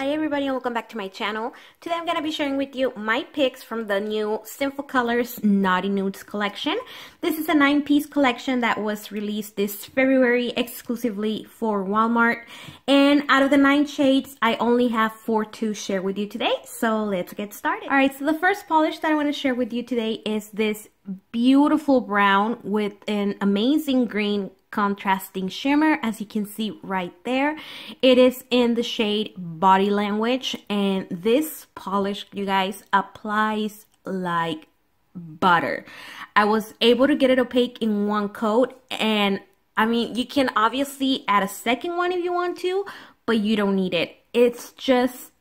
Hi everybody and welcome back to my channel. Today I'm going to be sharing with you my picks from the new Sinful Colors Naughty Nudes collection. This is a 9-piece collection that was released this February exclusively for Walmart. And out of the 9 shades, I only have 4 to share with you today. So let's get started. Alright, so the first polish that I want to share with you today is this beautiful brown with an amazing green contrasting shimmer, as you can see right there. It is in the shade Body Language, and this polish, you guys, applies like butter. I was able to get it opaque in one coat, and I mean, you can obviously add a second one if you want to, but you don't need it. It's just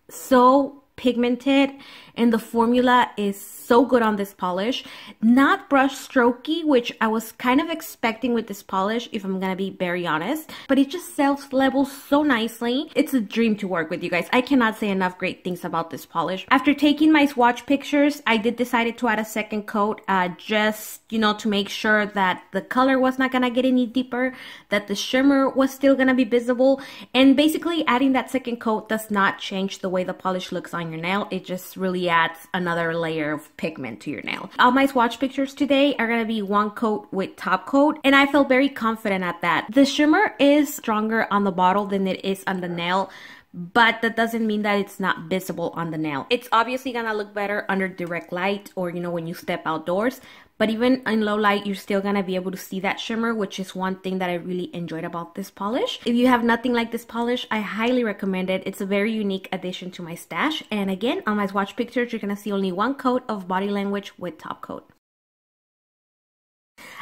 so pigmented, and the formula is so good on this polish. Not brush strokey, which I was kind of expecting with this polish, if I'm gonna be very honest, but it just self-levels so nicely. It's a dream to work with, you guys. I cannot say enough great things about this polish. After taking my swatch pictures, I did decide to add a second coat, just, you know, to make sure that the color was not gonna get any deeper, that the shimmer was still gonna be visible, and basically adding that second coat does not change the way the polish looks on your nail. It just really adds another layer of pigment to your nail. All my swatch pictures today are going to be one coat with top coat, and I felt very confident at that. The shimmer is stronger on the bottle than it is on the nail, but that doesn't mean that it's not visible on the nail. It's obviously gonna look better under direct light, or you know, when you step outdoors, but even in low light, you're still gonna be able to see that shimmer, which is one thing that I really enjoyed about this polish. If you have nothing like this polish, I highly recommend it. It's a very unique addition to my stash. And again, on my swatch pictures, you're gonna see only one coat of Body Language with top coat.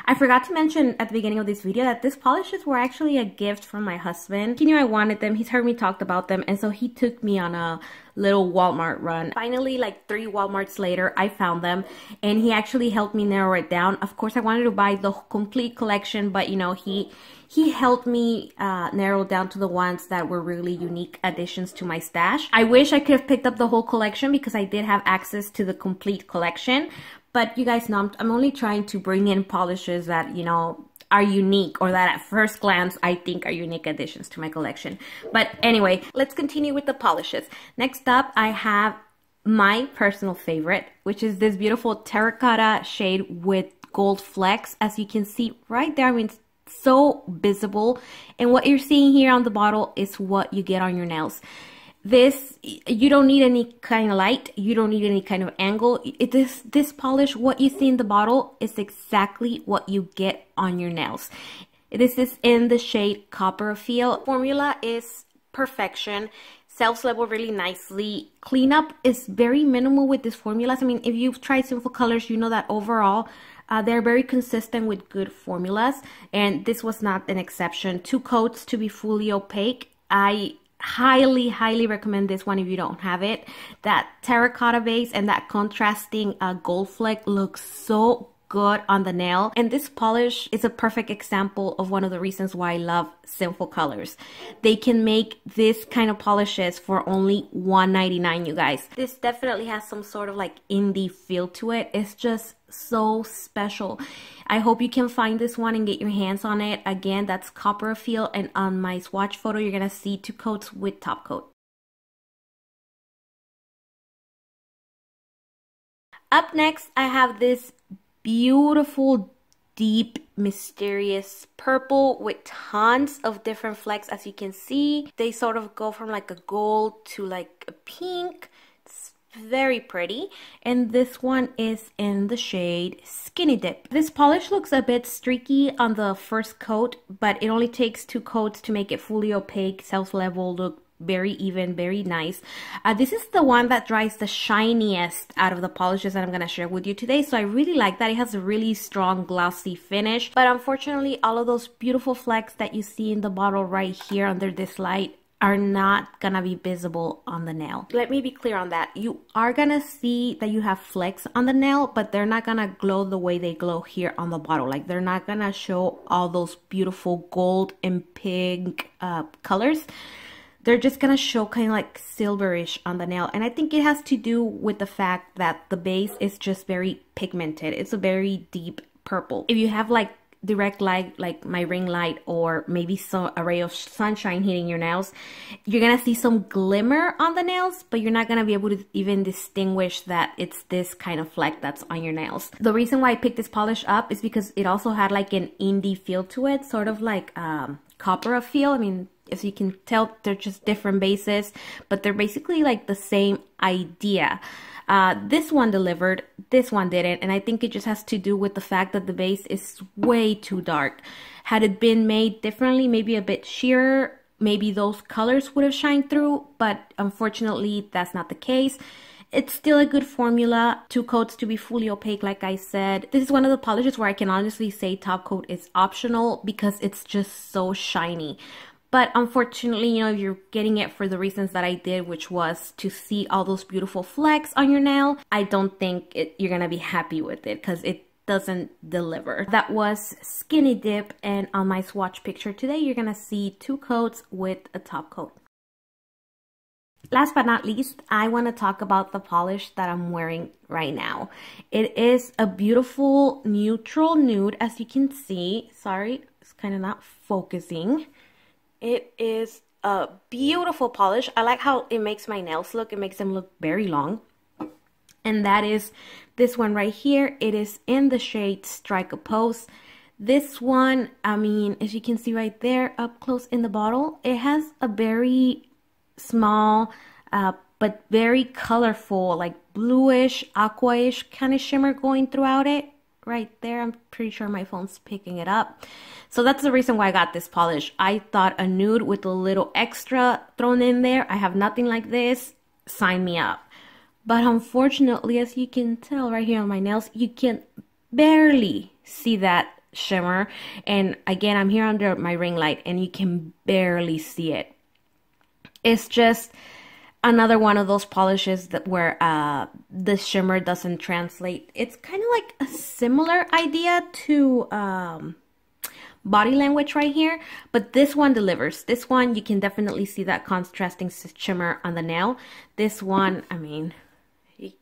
I forgot to mention at the beginning of this video that these polishes were actually a gift from my husband. He knew I wanted them, he's heard me talk about them, and so he took me on a little Walmart run. Finally, like 3 Walmarts later, I found them, and he actually helped me narrow it down. Of course, I wanted to buy the complete collection, but you know, he helped me narrow down to the ones that were really unique additions to my stash. I wish I could have picked up the whole collection because I did have access to the complete collection. But you guys know, I'm only trying to bring in polishes that, you know, are unique, or that at first glance I think are unique additions to my collection. But anyway, let's continue with the polishes. Next up, I have my personal favorite, which is this beautiful terracotta shade with gold flecks. As you can see right there, I mean, it's so visible. And what you're seeing here on the bottle is what you get on your nails. This, you don't need any kind of light, you don't need any kind of angle. This polish, what you see in the bottle is exactly what you get on your nails. This is in the shade Copper Feel. Formula is perfection, self-level really nicely. Cleanup is very minimal with these formulas. I mean, if you've tried Sinful Colors, you know that overall they're very consistent with good formulas, and this was not an exception. 2 coats to be fully opaque. I highly recommend this one if you don't have it. That terracotta base and that contrasting gold fleck looks so good on the nail, and this polish is a perfect example of one of the reasons why I love Sinful Colors. They can make this kind of polishes for only $1.99, you guys. This definitely has some sort of like indie feel to it. It's just so special. I hope you can find this one and get your hands on it. Again, that's Copper Feel, and on my swatch photo you're gonna see 2 coats with top coat. Up next, I have this beautiful, deep, mysterious purple with tons of different flecks. As you can see, they sort of go from like a gold to like a pink. It's very pretty, and this one is in the shade Skinny Dip. This polish looks a bit streaky on the first coat, but it only takes 2 coats to make it fully opaque, self-level, look very even, very nice. This is the one that dries the shiniest out of the polishes that I'm going to share with you today, so I really like that. It has a really strong glossy finish, but unfortunately all of those beautiful flecks that you see in the bottle right here under this light are not gonna be visible on the nail. Let me be clear on that. You are gonna see that you have flecks on the nail, but they're not gonna glow the way they glow here on the bottle. Like, they're not gonna show all those beautiful gold and pink colors. They're just gonna show kind of like silverish on the nail, and I think it has to do with the fact that the base is just very pigmented. It's a very deep purple. If you have like direct light, like my ring light, or maybe some a ray of sunshine hitting your nails, you're gonna see some glimmer on the nails, but you're not gonna be able to even distinguish that it's this kind of fleck that's on your nails. The reason why I picked this polish up is because it also had like an indie feel to it, sort of like copper feel. I mean, as you can tell, they're just different bases, but they're basically like the same idea. This one delivered, this one didn't, and I think it just has to do with the fact that the base is way too dark. Had it been made differently, maybe a bit sheerer, maybe those colors would have shined through, but unfortunately that's not the case. It's still a good formula. 2 coats to be fully opaque, like I said. This is one of the polishes where I can honestly say top coat is optional because it's just so shiny. But unfortunately, you know, if you're getting it for the reasons that I did, which was to see all those beautiful flecks on your nail, I don't think you're gonna be happy with it because it doesn't deliver. That was Skinny Dip, and on my swatch picture today, you're gonna see 2 coats with a top coat. Last but not least, I want to talk about the polish that I'm wearing right now. It is a beautiful neutral nude, as you can see. Sorry, it's kind of not focusing. It is a beautiful polish. I like how it makes my nails look. It makes them look very long. And that is this one right here. It is in the shade Strike a Pose. This one, I mean, as you can see right there up close in the bottle, it has a very small but very colorful, like bluish, aquaish kind of shimmer going throughout it. Right there, I'm pretty sure my phone's picking it up. So that's the reason why I got this polish. I thought a nude with a little extra thrown in there. I have nothing like this. Sign me up. But unfortunately, as you can tell right here on my nails, you can barely see that shimmer. And again, I'm here under my ring light and you can barely see it. It's just another one of those polishes that where the shimmer doesn't translate. It's kind of like a similar idea to Body Language right here, but this one delivers. This one, you can definitely see that contrasting shimmer on the nail. This one, I mean, you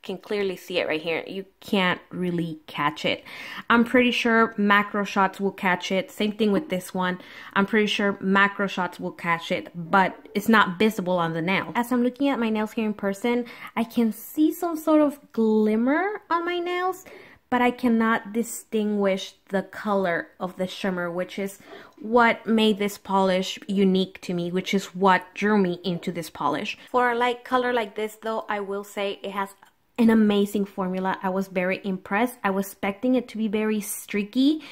can clearly see it right here. You can't really catch it. I'm pretty sure macro shots will catch it. Same thing with this one. I'm pretty sure macro shots will catch it, but it's not visible on the nail. As I'm looking at my nails here in person, I can see some sort of glimmer on my nails, but I cannot distinguish the color of the shimmer, which is what made this polish unique to me, which is what drew me into this polish. For a light color like this though, I will say it has an amazing formula. I was very impressed. I was expecting it to be very streaky,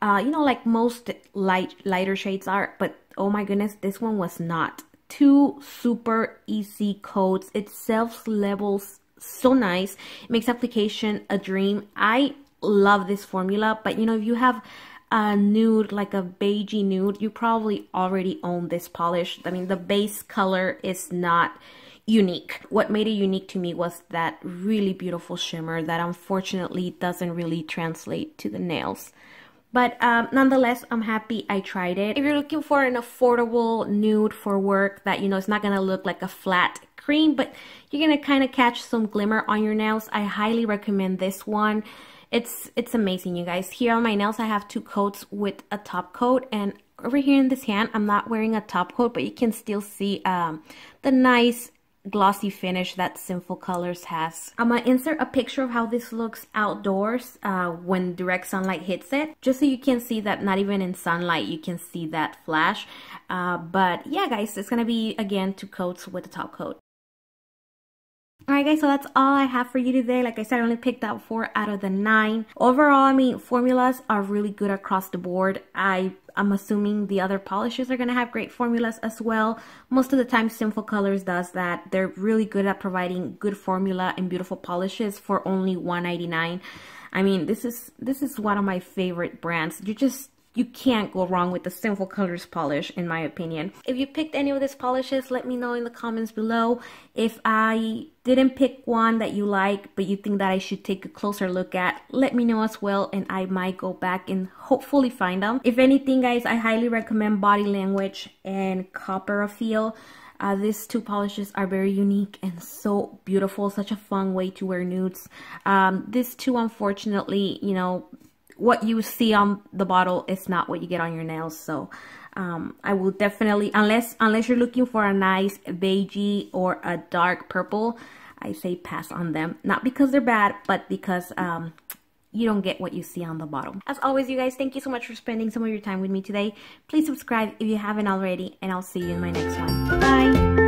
you know, like most lighter shades are, but oh my goodness, this one was not. 2 super easy coats. It self-levels so nice. It makes application a dream. I love this formula, but you know, if you have a nude, like a beigey nude, you probably already own this polish. I mean, the base color is not unique. What made it unique to me was that really beautiful shimmer that unfortunately doesn't really translate to the nails. But nonetheless, I'm happy I tried it. If you're looking for an affordable nude for work that, you know, it's not gonna look like a flat cream, but you're gonna kind of catch some glimmer on your nails, I highly recommend this one. It's amazing, you guys. Here on my nails, I have 2 coats with a top coat, and over here in this hand, I'm not wearing a top coat, but you can still see the nice glossy finish that Sinful Colors has. I'm gonna insert a picture of how this looks outdoors when direct sunlight hits it, just so you can see that not even in sunlight you can see that flash. But yeah guys, it's gonna be again 2 coats with the top coat. Alright guys, so that's all I have for you today. Like I said, I only picked out 4 out of the 9. Overall, I mean, formulas are really good across the board. I'm assuming the other polishes are going to have great formulas as well. Most of the time, Sinful Colors does that. They're really good at providing good formula and beautiful polishes for only $1.99. I mean, this is one of my favorite brands. You can't go wrong with the Sinful Colors polish, in my opinion. If you picked any of these polishes, let me know in the comments below. If I didn't pick one that you like, but you think that I should take a closer look at, let me know as well, and I might go back and hopefully find them. If anything, guys, I highly recommend Body Language and Copper Feel. These 2 polishes are very unique and so beautiful. Such a fun way to wear nudes. These 2, unfortunately, you know, what you see on the bottle is not what you get on your nails. So I will definitely, unless you're looking for a nice beigey or a dark purple, I say pass on them. Not because they're bad, but because you don't get what you see on the bottle. As always, you guys, thank you so much for spending some of your time with me today. Please subscribe if you haven't already, and I'll see you in my next one. Bye!